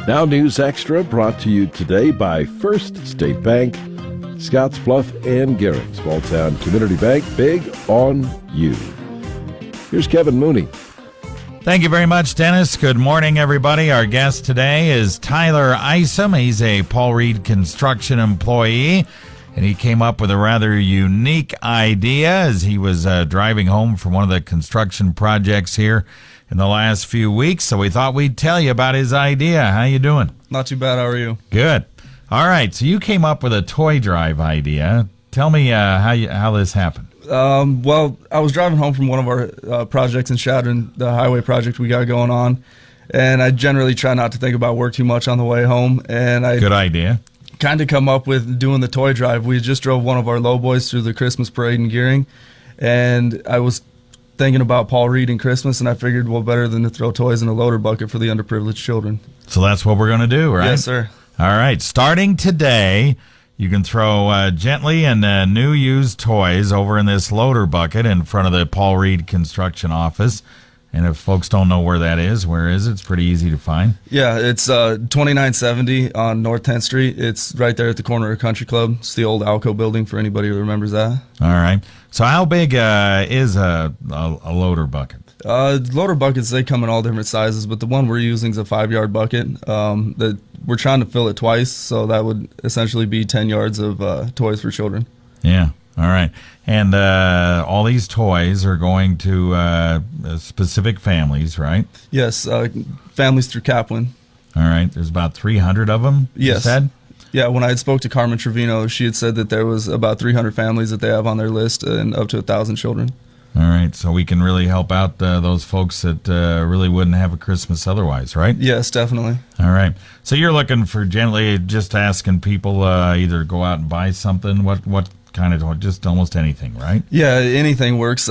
Now News Extra brought to you today by First State Bank, Scottsbluff and Gering. Small town community bank, big on you. Here's Kevin Mooney. Thank you very much, Dennis. Good morning, everybody. Our guest today is Tyler Isom. He's a Paul Reed construction employee, and he came up with a rather unique idea as he was driving home from one of the construction projects here in the last few weeks. So we thought we'd tell you about his idea. How you doing? Not too bad. How are you? Good. All right. So you came up with a toy drive idea. Tell me how this happened. Well, I was driving home from one of our projects in Chadron, the highway project we got going on, and I generally try not to think about work too much on the way home. And Good idea. Kind of come up with doing the toy drive. We just drove one of our low boys through the Christmas parade in Gering, and I was thinking about Paul Reed and Christmas, and I figured, well, better than to throw toys in a loader bucket for the underprivileged children. So that's what we're going to do, right? Yes, sir. All right. Starting today, you can throw gently and new used toys over in this loader bucket in front of the Paul Reed construction office. And if folks don't know where that is, where is it? It's pretty easy to find. Yeah, it's 2970 on North 10th Street. It's right there at the corner of Country Club. It's the old Alco building for anybody who remembers that. All right. So how big is a loader bucket? Loader buckets, they come in all different sizes, but the one we're using is a 5-yard bucket. We're trying to fill it twice, so that would essentially be 10 yards of toys for children. Yeah. All right. And all these toys are going to specific families, right? Yes, families through Kaplan. All right. There's about 300 of them, yes. You said? Yeah, when I had spoke to Carmen Trevino, she had said that there was about 300 families that they have on their list and up to 1,000 children. All right. So we can really help out those folks that really wouldn't have a Christmas otherwise, right? Yes, definitely. All right. So you're looking for gently just asking people either go out and buy something. What kind of, just almost anything, right? Yeah, anything works.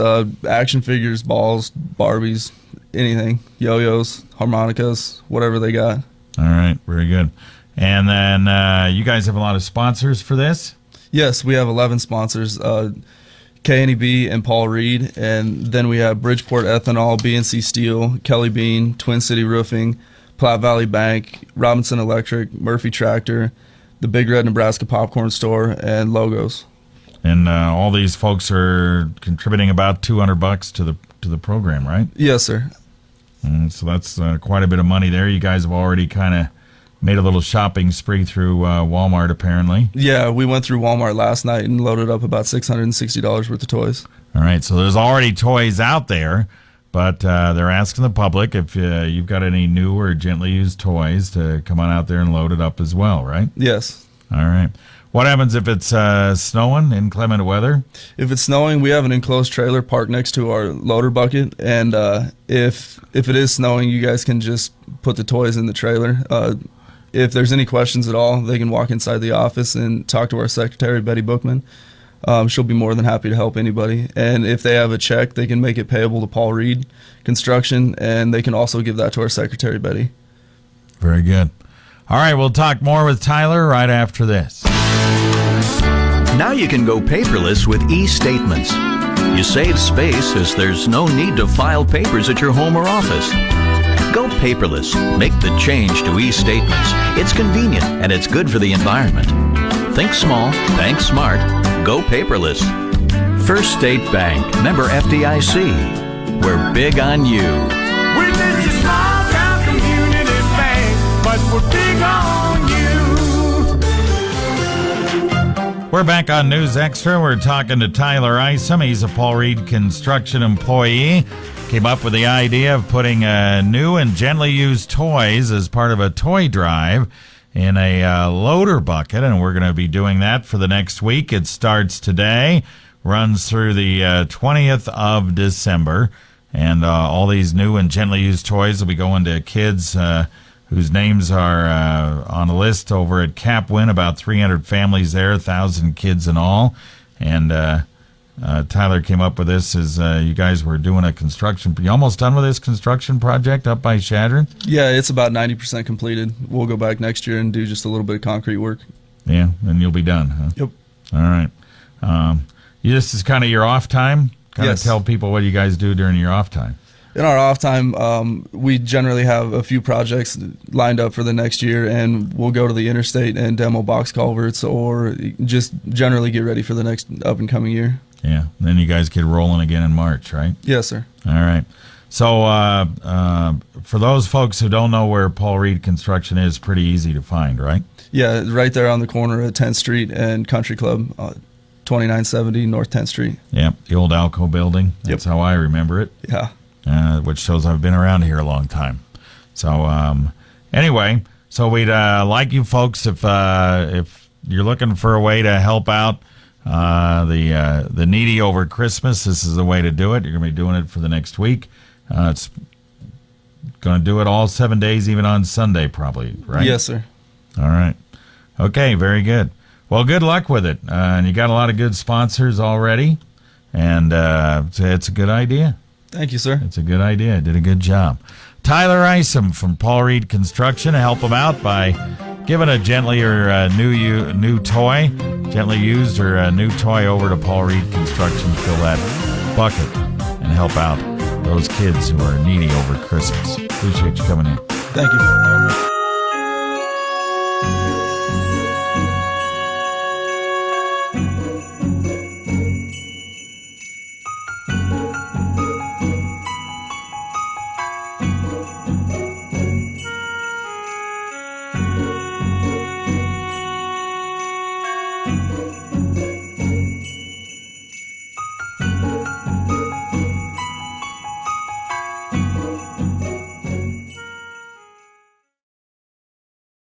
Action figures, balls, Barbies, anything. Yo-yos, harmonicas, whatever they got. All right, very good. And then you guys have a lot of sponsors for this? Yes, we have 11 sponsors, KNEB and Paul Reed. And then we have Bridgeport Ethanol, BNC Steel, Kelly Bean, Twin City Roofing, Platte Valley Bank, Robinson Electric, Murphy Tractor, the Big Red Nebraska Popcorn Store, and Logos. And all these folks are contributing about $200 to the program, right? Yes, sir. And so that's quite a bit of money there. You guys have already kind of made a little shopping spree through Walmart, apparently. Yeah, we went through Walmart last night and loaded up about $660 worth of toys. All right, so there's already toys out there, but they're asking the public if you've got any new or gently used toys to come on out there and load it up as well, right? Yes. All right. What happens if it's snowing, inclement weather? If it's snowing, we have an enclosed trailer parked next to our loader bucket, and if it is snowing, you guys can just put the toys in the trailer. If there's any questions at all, they can walk inside the office and talk to our secretary, Betty Bookman. She'll be more than happy to help anybody. And if they have a check, they can make it payable to Paul Reed Construction, and they can also give that to our secretary, Betty. Very good. All right, we'll talk more with Tyler right after this. Now you can go paperless with e-statements. You save space as there's no need to file papers at your home or office. Go paperless. Make the change to e-statements. It's convenient and it's good for the environment. Think small, bank smart. Go paperless. First State Bank, member FDIC. We're big on you. We're just a small town community bank, but we're big on you. We're back on News Extra. We're talking to Tyler Isom. He's a Paul Reed construction employee. Came up with the idea of putting new and gently used toys as part of a toy drive in a loader bucket, and we're going to be doing that for the next week. It starts today, runs through the 20th of December, and all these new and gently used toys will be going to kids whose names are on a list over at Capwin, about 300 families there, 1,000 kids in all. And Tyler came up with this as you guys were doing a construction. You almost done with this construction project up by Chadron? Yeah, it's about 90% completed. We'll go back next year and do just a little bit of concrete work. Yeah, and you'll be done, huh? Yep. All right. This is kind of your off time? Kind of Yes. tell people what you guys do during your off time. In our off time, we generally have a few projects lined up for the next year, and we'll go to the interstate and demo box culverts, or just generally get ready for the next up and coming year. Yeah. Then you guys get rolling again in March, right? Yes, sir. All right. So for those folks who don't know where Paul Reed Construction is, pretty easy to find, right? Yeah, right there on the corner of 10th Street and Country Club, 2970 North 10th Street. Yeah, the old Alco building. That's how I remember it. Yeah. Which shows I've been around here a long time. So anyway, so we'd like you folks, if you're looking for a way to help out the needy over Christmas, this is the way to do it. You're going to be doing it for the next week. It's going to do it all 7 days, even on Sunday probably, right? Yes, sir. All right. Okay, very good. Well, good luck with it. And you got a lot of good sponsors already, and it's a good idea. Thank you, sir. It's a good idea. Did a good job. Tyler Isom from Paul Reed Construction. Help him out by giving a gently or new toy, gently used or a new toy over to Paul Reed Construction. Fill that bucket and help out those kids who are needy over Christmas. Appreciate you coming in. Thank you.